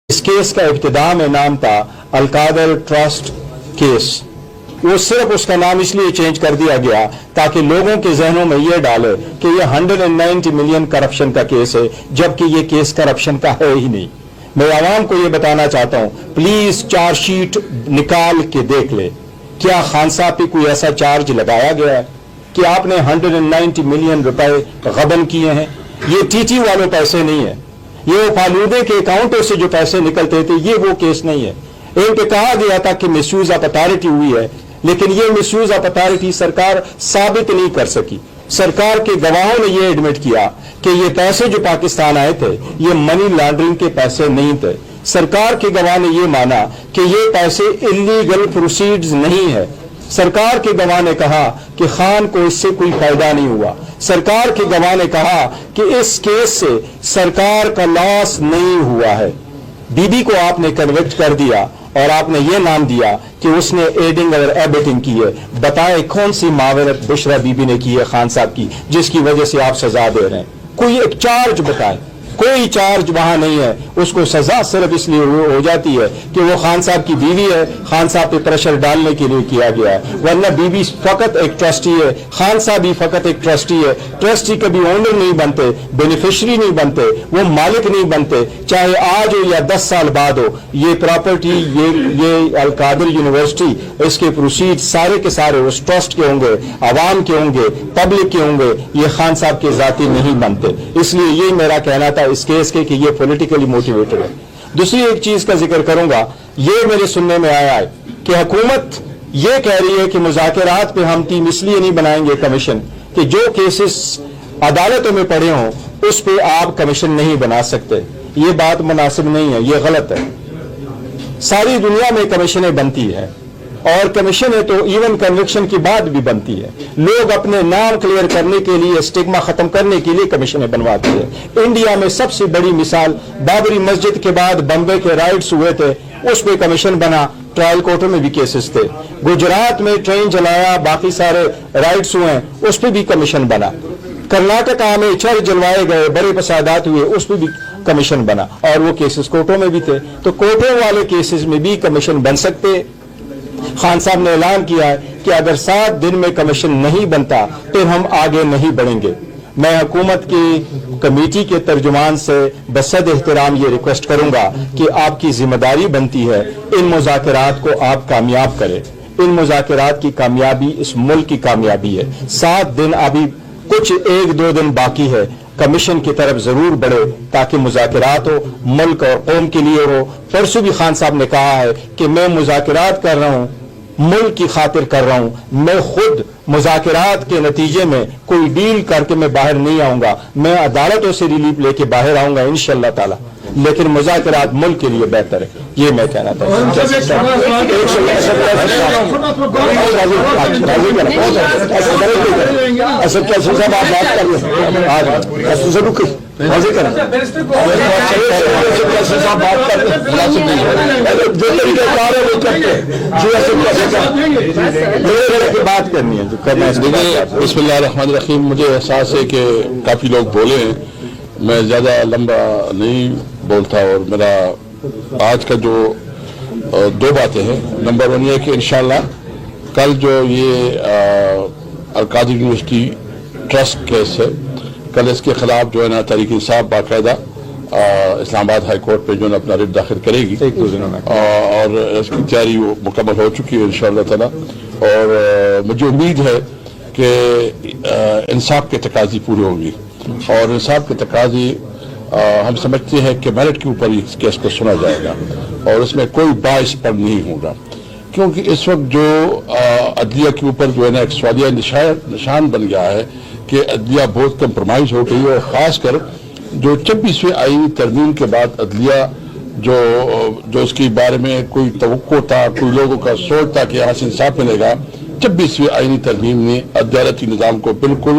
इस केस का इब्तिदा में नाम था अलकादर ट्रस्ट केस। वो सिर्फ उसका नाम इसलिए चेंज कर दिया गया ताकि लोगों के जहनों में ये डाले कि ये 190 मिलियन करप्शन का केस है, जबकि ये केस करप्शन का है ही नहीं। मैं आवाम को ये बताना चाहता हूं, प्लीज चार्जशीट निकाल के देख ले, क्या खान साहब पे कोई ऐसा चार्ज लगाया गया है कि आपने 190 मिलियन रुपए गबन किए हैं? ये टीटी वालों पैसे नहीं है, ये फालूदे के अकाउंटों से जो पैसे निकलते थे, ये वो केस नहीं है। इन पे कहा गया था कि मिसयूज ऑफ अथॉरिटी हुई है, लेकिन ये मिसयूज ऑफ अथॉरिटी सरकार साबित नहीं कर सकी। सरकार के गवाहों ने ये एडमिट किया कि ये पैसे जो पाकिस्तान आए थे ये मनी लॉन्ड्रिंग के पैसे नहीं थे। सरकार के गवाह ने ये माना कि ये पैसे इलीगल प्रोसीड्स नहीं है। सरकार के गवाह ने कहा कि खान को इससे कोई फायदा नहीं हुआ। सरकार के गवाह ने कहा कि इस केस से सरकार का लॉस नहीं हुआ है। बीबी को आपने कन्विक्ट कर दिया और आपने ये नाम दिया कि उसने एडिंग और एबेटिंग की है। बताएं कौन सी मावरत बुशरा बीबी ने की है खान साहब की, जिसकी वजह से आप सजा दे रहे हैं? कोई एक चार्ज बताएं। कोई चार्ज वहां नहीं है। उसको सजा सिर्फ इसलिए हो जाती है कि वो खान साहब की बीवी है, खान साहब पे प्रेशर डालने के लिए किया गया है, वरना बीवी फकत एक ट्रस्टी है, खान साहब भी फकत एक ट्रस्टी है। ट्रस्टी कभी ओनर नहीं बनते, बेनिफिशरी नहीं बनते, वो मालिक नहीं बनते, चाहे आज हो या 10 साल बाद हो। ये प्रॉपर्टी, ये अलकादर यूनिवर्सिटी, इसके प्रोसीड सारे के सारे उस ट्रस्ट के होंगे, आवाम के होंगे, पब्लिक के होंगे, ये खान साहब के जाती नहीं बनते। इसलिए ये मेरा कहना था इस केस के कि ये पॉलिटिकली मोटिवेटेड है। दूसरी एक चीज का जिक्र करूंगा, ये मेरे सुनने में आया है कि हुकूमत ये कह रही है कि मुज़ाकरात पे हम टीम इसलिए नहीं बनाएंगे कमीशन कि जो केसेस अदालतों में पड़े हों उस पे आप कमीशन नहीं बना सकते। ये बात मुनासिब नहीं है, ये गलत है। सारी दुनिया में कमीशनें बनती है और कमीशन है तो इवन कन्विक्शन के बाद भी बनती है। लोग अपने नाम क्लियर करने के लिए, स्टिग्मा खत्म करने के लिए कमीशनें बनवाते हैं। इंडिया में सबसे बड़ी मिसाल बाबरी मस्जिद के बाद बम्बे के राइट्स हुए थे, उस पर कमीशन बना, ट्रायल कोर्टों में भी केसेस थे। गुजरात में ट्रेन जलाया, बाकी सारे राइट्स हुए, उस पर भी कमीशन बना। कर्नाटका में चर जलवाए गए, बड़े फसादात हुए, उस पर भी कमीशन बना और वो केसेस कोर्टों में भी थे। तो कोर्टों वाले केसेस में भी कमीशन बन सकते। खान साहब ने ऐलान किया है कि अगर 7 दिन में कमीशन नहीं बनता तो हम आगे नहीं बढ़ेंगे। मैं हुकूमत की कमेटी के तर्जुमान से बसद एहतराम ये रिक्वेस्ट करूंगा कि आपकी जिम्मेदारी बनती है इन मुज़ाकरात को आप कामयाब करें। इन मुज़ाकरात की कामयाबी इस मुल्क की कामयाबी है। 7 दिन अभी कुछ 1-2 दिन बाकी है, कमीशन की तरफ जरूर बढ़े ताकि मुज़ाकरात हो, मुल्क और कौम के लिए हो। परसों भी खान साहब ने कहा है कि मैं मुज़ाकरात कर रहा हूं, मुल्क की खातिर कर रहा हूं, मैं खुद मुज़ाकरात के नतीजे में कोई डील करके मैं बाहर नहीं आऊंगा, मैं अदालतों से रिलीफ लेके बाहर आऊंगा इंशाअल्लाह ताला, लेकिन मुज़ाकरात मुल्क के लिए बेहतर है। ये मैं कहना था। बात करनी है जो करना है। बिस्मिल्लाहिर्रहमानिर्रहीम। मुझे एहसास है कि काफी लोग बोले हैं, मैं ज्यादा लंबा नहीं बोलता और मेरा आज का जो 2 बातें हैं। नंबर 1 ये कि इंशाल्लाह कल जो ये अलकादर यूनिवर्सिटी ट्रस्ट केस है, कल इसके खिलाफ जो है ना तहरीक इंसाफ बाकायदा इस्लामाबाद हाई कोर्ट पे जो है अपना रिट दाखिल करेगी 1-2 दिनों में, और इसकी तैयारी मुकम्मल हो चुकी है इंशाअल्लाह ताला। और मुझे उम्मीद है कि इंसाफ के तकाज़ी पूरे होंगी और इंसाफ के तकाज़ी हम समझते हैं कि मेरिट के ऊपर इस केस को सुना जाएगा और इसमें कोई बाइस पर नहीं होगा, क्योंकि इस वक्त जो अदलिया के ऊपर जो है ना एक सवालिया निशान बन गया है कि अदलिया बहुत कंप्रोमाइज हो गई है। और ख़ासकर जो 26वें आईनी तरमीम के बाद अदलिया जो इसके बारे में कोई तवक्को था, कोई लोगों का सोच था कि यहाँ से इंसाफ मिलेगा, 26वीं आईनी तरमीम ने अदालती निज़ाम को बिल्कुल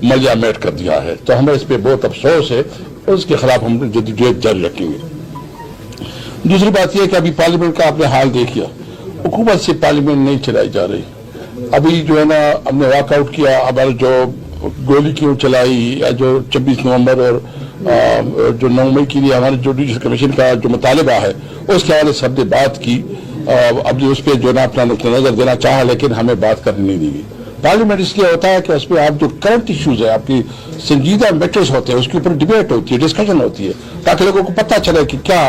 मलियामेट कर दिया है। तो हमें इस पर बहुत अफसोस है और उसके खिलाफ हम जद्दोजहद जारी रखेंगे। दूसरी बात यह कि अभी पार्लियामेंट का आपने हाल देखिए, हुकूमत से पार्लियामेंट नहीं चलाई जा रही। अभी जो है ना हमने वॉकआउट किया, हमारे जो गोली क्यों चलाई या जो 26 नवंबर और जो 9 मई के लिए हमारे जुडिशल कमीशन का जो मुतालबा है उसके हवाले से हमने बात की। अब उस पर जो ना अपना नुक्ता नजर देना चाहा, लेकिन हमें बात करनी नहीं दी गई। पार्लियामेंट इसलिए होता है कि उसमें आप जो करंट इश्यूज है, आपकी संजीदा मैटर्स होते हैं, उसके ऊपर डिबेट होती है, डिस्कशन होती है, ताकि लोगों को पता चले कि क्या।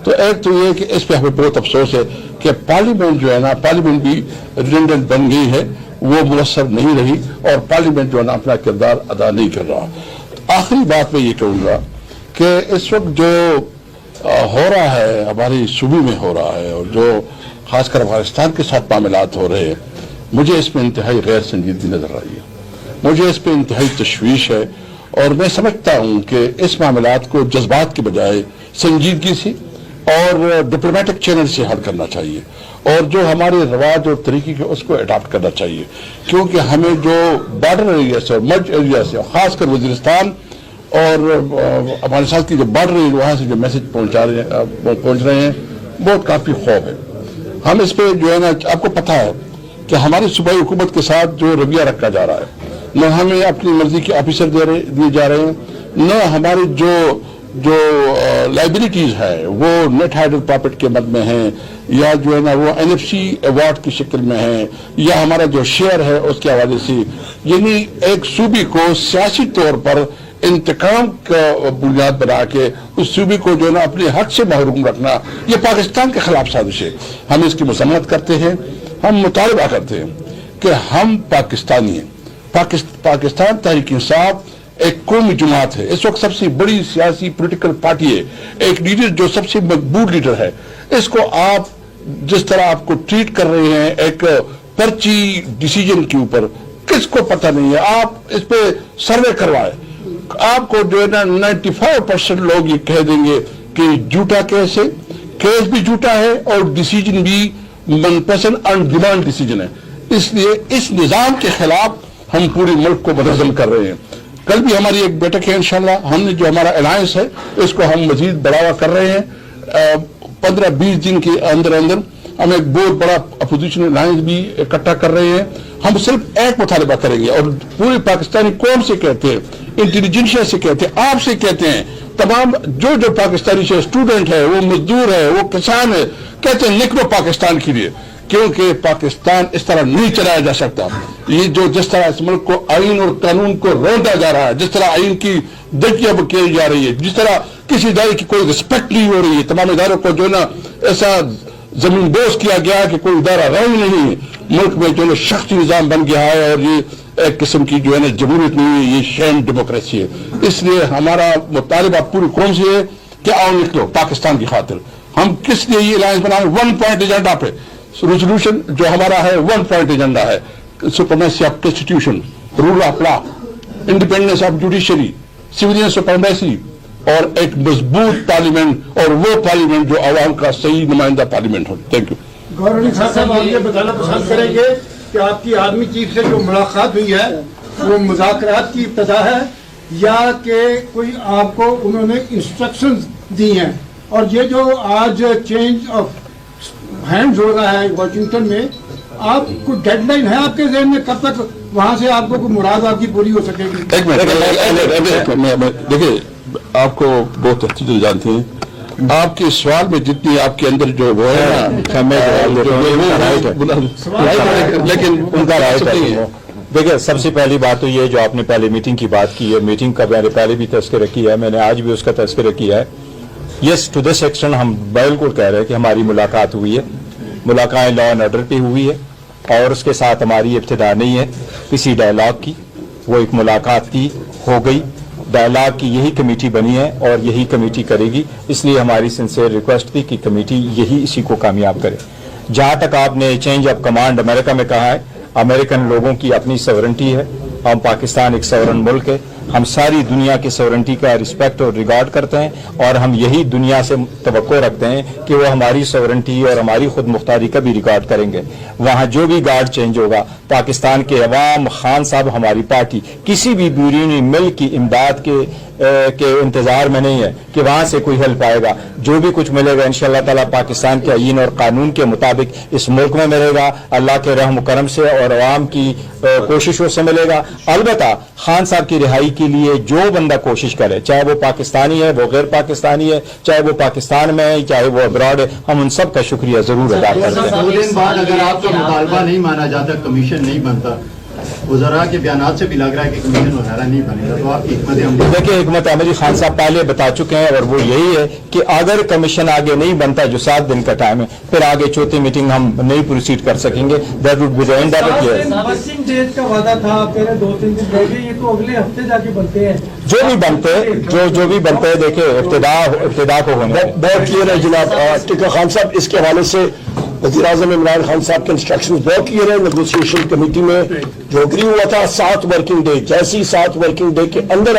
तो एक तो ये कि इस पर हमें बहुत अफसोस है कि पार्लियामेंट जो है ना, पार्लियामेंट भी रिडंडेंट बन गई है, वो मुयसर नहीं रही, और पार्लियामेंट जो है ना अपना किरदार अदा नहीं कर रहा। तो आखिरी बात मैं ये कहूँगा कि इस वक्त जो हो रहा है हमारी सूबे में हो रहा है, और जो खासकर अफगानिस्तान के साथ मामलात हो रहे हैं, मुझे इसमें इंतहाई गैर संजीदगी नजर आई है, मुझे इस पर इंतहाई तशवीश है। और मैं समझता हूँ कि इस मामलात को जज्बात के बजाय संजीदगी से और डिप्लोमेटिक चैनल से हल करना चाहिए, और जो हमारे रवाज और तरीके के उसको अडॉप्ट करना चाहिए, क्योंकि हमें जो बॉर्डर एरिया से और मर्ज एरिया से, खासकर वजीरिस्तान और हमारे साथ की जो बॉर्डर एरिया, वहाँ से जो मैसेज पहुँच रहे हैं, बहुत काफ़ी खौफ है। हम इस पर जो है ना, आपको पता है कि हमारी सूबाई हुकूमत के साथ जो रवैया रखा जा रहा है, न हमें अपनी मर्जी के ऑफिसर दिए जा रहे हैं, न हमारी जो लाइबिलिटीज है वो नेट हाइडल प्रॉफिट के मद में है, या जो है ना वो NFC अवार्ड की शक्ल में है, या हमारा जो शेयर है उसके हवाले से, यानी एक सूबे को सियासी तौर पर इंतकाम का बुनियाद बना के उस सूबे को जो है ना अपने हक से महरूम रखना, ये पाकिस्तान के खिलाफ साजिश है। हम इसकी मजम्मत करते हैं, हम मुतालबा करते हैं कि हम पाकिस्तानी हैं। पाकिस्तान तहरीक इंसाफ एक कौमी जमात है, इस वक्त सबसे बड़ी सियासी पॉलिटिकल पार्टी है, एक लीडर जो सबसे मजबूत लीडर है। इसको आप जिस तरह आपको ट्रीट कर रहे हैं एक पर्ची डिसीजन के ऊपर, किसको पता नहीं है। आप इस पे सर्वे करवाए, आपको जो है ना 95% लोग ये कह देंगे कि झूठा केस है, केस भी झूठा है और डिसीजन भी मनपसंद ऑन डिमांड डिसीजन है। इसलिए इस निजाम के खिलाफ हम पूरे मुल्क को मुनज़्ज़म कर रहे हैं। कल भी हमारी एक बैठक है इंशाल्लाह, हमने जो हमारा अलायंस है इसको हम मजीद बढ़ावा कर रहे हैं। 15-20 दिन के अंदर अंदर हम एक बहुत बड़ा अपोजिशन अलायंस भी इकट्ठा कर रहे हैं। हम सिर्फ एक मुतालबा करेंगे, और पूरी पाकिस्तानी कौम से कहते हैं, इंटेलिजेंसिया से कहते हैं, आपसे कहते हैं, तमाम जो पाकिस्तानी से स्टूडेंट है, वो मजदूर है, वो किसान है, कहते हैं निकलो पाकिस्तान के लिए, क्योंकि पाकिस्तान इस तरह नहीं चलाया जा सकता। ये जो जिस तरह इस मुल्क को आइन और कानून को रोंदा जा रहा है, जिस तरह आइन की दर्जियां की जा रही है, जिस तरह किसी इदारे की कोई रिस्पेक्ट नहीं हो रही है, तमाम इदारों को जो ना ऐसा जमीन बोझ किया गया कि कोई इदारा रहा ही नहीं है, मुल्क में जो ना शख्सी निजाम बन गया है, और ये एक किस्म की जो है ना जमहूरियत नहीं है, ये शेम डेमोक्रेसी है। इसलिए हमारा मुतालिबा पूरी कौम से है कि आओ निकलो पाकिस्तान की खातिर। हम किस लिए ये अलायंस बनाए? 1 पॉइंट एजेंडा पे रेजोल्यूशन जो हमारा है 1 पॉइंट एजेंडा है, supremacy of constitution, rule of law, independence of judiciary, civilian supremacy, और एक मजबूत पार्लियामेंट, और वो पार्लियामेंट जो आवाम का सही नुमाइंदा पार्लियामेंट हो। Thank you. गौहर अली साहब, आप ये बताना पसंद करेंगे कि आपकी आर्मी चीफ से जो मुलाकात हुई है वो मुज़ाकरात की इब्तिदा है, या कि कोई आपको उन्होंने इंस्ट्रक्शंस दी हैं? और ये जो आज चेंज ऑफ हैंड्स हो रहा है वाशिंगटन में, आपको डेडलाइन है आपके ज़हन में कब तक वहां से आपको कोई मुराद आपकी पूरी हो सकेगी? एक मिनट, देखिए आपको बहुत अच्छी तरह जानते हैं, आपके सवाल में जितनी आपके अंदर जो वो है लेकिन उनका राय नहीं है। देखिए, सबसे पहली बात तो ये जो आपने पहले मीटिंग की बात की है, मीटिंग का मैंने पहले भी तस्करा किया है, मैंने आज भी उसका तस्करा किया है। यस, टू दिस एक्सटेंट हम बिल्कुल कह रहे हैं कि हमारी मुलाकात हुई है, मुलाकात लॉ एंड ऑर्डर पे हुई है, और उसके साथ हमारी इब्तिदा नहीं है किसी डायलॉग की, वो एक मुलाकात की हो गई। डायलॉग की यही कमेटी बनी है और यही कमेटी करेगी, इसलिए हमारी सिंसियर रिक्वेस्ट थी कि कमेटी यही इसी को कामयाब करे। जहां तक आपने चेंज ऑफ कमांड अमेरिका में कहा है, अमेरिकन लोगों की अपनी सॉवरेंटी है, हम पाकिस्तान एक सॉवरेन मुल्क है, हम सारी दुनिया की सॉवरेंटी का रिस्पेक्ट और रिगार्ड करते हैं, और हम यही दुनिया से तवक्को रखते हैं कि वो हमारी सॉवरेंटी और हमारी खुद मुख्तारी का भी रिकॉर्ड करेंगे। वहाँ जो भी गार्ड चेंज होगा پاکستان کے عوام، خان صاحب، ہماری پارٹی کسی بھی بیرونی ملک کی امداد کے انتظار میں نہیں ہے کہ وہاں سے کوئی ہیلپ آئے گا. جو بھی کچھ ملے گا انشاءاللہ تعالیٰ پاکستان کے آئین اور قانون کے مطابق اس ملک میں ملے گا، اللہ کے رحم و کرم سے اور عوام کی کوششوں سے ملے گا. البتہ خان صاحب کی رہائی کے لیے جو بندہ کوشش کرے، چاہے وہ پاکستانی ہے، وہ غیر پاکستانی ہے، چاہے وہ پاکستان میں ہے، چاہے وہ ابراڈ ہے، ہم ان سب کا شکریہ ضرور ادا کرتے ہیں. 2 دن بعد اگر آپ کا مطالبہ نہیں مانا جاتا، کمیشن نہیں بنتا، وزراء کے بیانات سے بھی لگ رہا ہے کہ کمیشن وغیرہ نہیں بنے گا، تو آپ کی حکمت عملی؟ دیکھیں، حکمت عملی خان صاحب پہلے بتا چکے ہیں اور وہ یہی ہے کہ اگر کمیشن آگے نہیں بنتا، جو 7 دن کا ٹائم ہے، پھر آگے چوتھی میٹنگ ہم نہیں پروسیڈ کر سکیں گے. That would be the end of it. بسنگ ڈیٹ کا وعدہ تھا، پہلے 2-3 دن رہ گئے، یہ تو اگلے ہفتے جا کے بنتے ہیں. جو بھی بنتے ہیں دیکھیں ابتدا کو ہونے دیں. بہت کلیئر ہے جناب ٹکا خان صاحب. اس کے حوالے سے وزیر اعظم عمران خان صاحب کے انسٹرکشن بہت کلیئر ہے. نیگوسیشن کمیٹی میں جو اگری ہوا تھا 7 ورکنگ ڈے، جیسی 7 ورکنگ ڈے کے اندر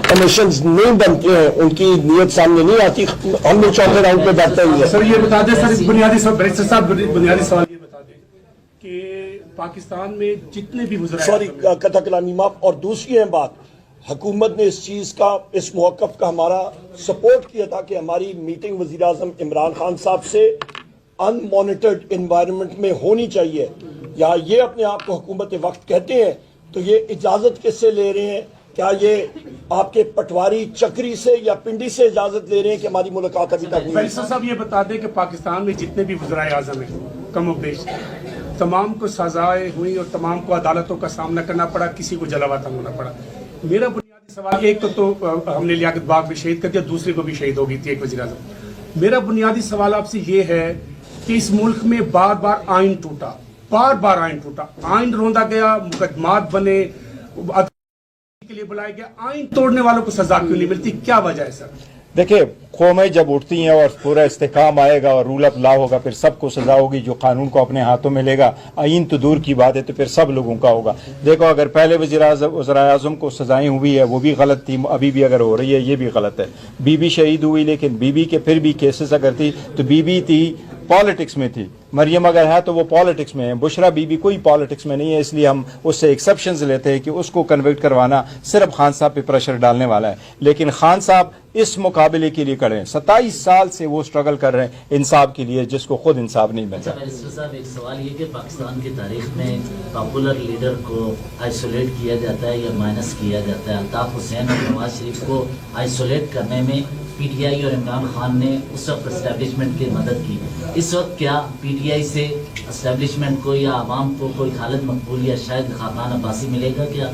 کمیشنز نہیں بنتے ہیں، ان کی نیت سامنے نہیں آتی، ہم نے چوتھے راؤنڈ پہ بیٹھتے ہیں. سر یہ بتا دیں، سر بنیادی سوال یہ بتا دیں کہ پاکستان میں جتنے بھی سوری قطع کلامی معاف. اور دوسری اہم بات، حکومت نے اس چیز کا، اس موقف کا ہمارا سپورٹ کیا تھا کہ ہماری میٹنگ وزیر اعظم عمران خان صاحب سے ان مانیٹرڈ انوائرمنٹ میں ہونی چاہیے. یا یہ اپنے آپ کو حکومت وقت کہتے ہیں تو یہ اجازت کس سے لے رہے ہیں؟ کیا یہ آپ کے پٹواری چکری سے یا پنڈی سے اجازت لے رہے ہیں کہ ہماری ملاقات ابھی تک نہیں؟ بیرسٹر صاحب یہ بتا دیں کہ پاکستان میں جتنے بھی وزرائے اعظم ہیں کم و بیش، تمام کو سزائیں ہوئی اور تمام کو عدالتوں کا سامنا کرنا پڑا، کسی کو جلا وطن ہونا پڑا. میرا بنیادی سوال، ایک تو ہم نے لیاقت باغ بھی شہید کر دیا، دوسری کو بھی شہید ہو گئی تھی ایک وزیر اعظم. میرا بنیادی سوال آپ سے یہ ہے کہ اس ملک میں بار بار آئین ٹوٹا، آئین روندا گیا، مقدمات بنے، کے لیے بلایا گیا، آئین توڑنے والوں کو سزا کیوں نہیں ملتی؟ کیا وجہ ہے سر؟ دیکھیں، قومیں جب اٹھتی ہیں اور پورا استحکام آئے گا اور رول آف لا ہوگا، پھر سب کو سزا ہوگی. جو قانون کو اپنے ہاتھوں میں لے گا، آئین تو دور کی بات ہے، تو پھر سب لوگوں کا ہوگا. دیکھو، اگر پہلے وزرائے اعظم کو سزائیں ہوئی ہے وہ بھی غلط تھی، ابھی بھی اگر ہو رہی ہے یہ بھی غلط ہے. بی بی شہید ہوئی، لیکن بی بی کے پھر بھی کیسز اگر تھی تو بی بی تھی پالیٹکس میں تھی. مریم اگر ہے تو وہ پالیٹکس میں ہے. بشرا بی بی کوئی پالیٹکس میں نہیں ہے، اس لیے ہم اس سے ایکسیپشنز لیتے ہیں کہ اس کو کنوکٹ کروانا صرف خان صاحب پہ پریشر ڈالنے والا ہے. لیکن خان صاحب اس مقابلے کے لیے کھڑے ہیں. 27 سال سے وہ سٹرگل کر رہے ہیں انصاف کے لیے، جس کو خود انصاف نہیں ملتا. بیرسٹر صاحب، ایک سوال یہ کہ پاکستان کی تاریخ میں پاپولر لیڈر کو آئسولیٹ کیا جاتا ہے یا مائنس کیا جاتا ہے. الطاف حسین اور نواز شریف کو آئسولیٹ کرنے میں پی ٹی آئی اور عمران خان نے اس وقت اسٹیبلشمنٹ کی مدد کی. اس وقت کیا پی ٹی آئی سے اسٹیبلشمنٹ کو یا عوام کو کوئی خالد مقبول یا شاید خاقان عباسی ملے گا کیا؟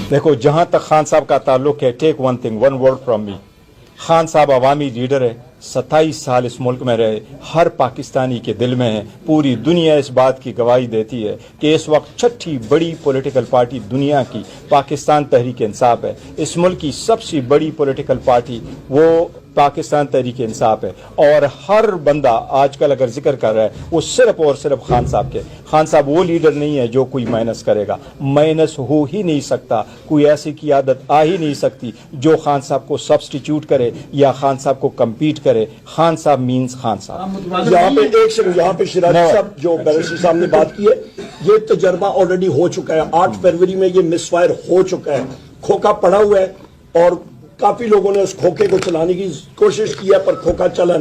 دیکھو، جہاں تک خان صاحب کا تعلق ہے، take one thing, one word from me. Khan صاحب عوامی لیڈر ہے، 27 سال اس ملک میں رہے، ہر پاکستانی کے دل میں ہے. پوری دنیا اس بات کی گواہی دیتی ہے کہ اس وقت 6ٹھی بڑی پولیٹیکل پارٹی دنیا کی پاکستان تحریک انصاف ہے. اس ملک کی سب سے بڑی پولیٹیکل پارٹی وہ پاکستان تحریک انصاف ہے. اور ہر بندہ آج کل اگر ذکر کر رہا ہے وہ صرف اور صرف خان صاحب کے. خان صاحب وہ لیڈر نہیں ہے جو کوئی مائنس کرے گا، مائنس ہو ہی نہیں سکتا. کوئی ایسی قیادت آ ہی نہیں سکتی جو خان صاحب کو سبسٹیچیوٹ کرے یا خان صاحب کو کمپیٹ کرے. خان صاحب مینز خان صاحب. یہاں پہ شیراز صاحب جو بیرسٹر صاحب نے بات کی ہے، یہ تجربہ آلریڈی ہو چکا ہے. 8 فروری میں یہ مس فائر ہو چکا ہے، کھوکا پڑا ہوا ہے اور کافی لوگوں نے اس کھوکے کو چلانے کی کوشش کی ہے پر کھوکا چلا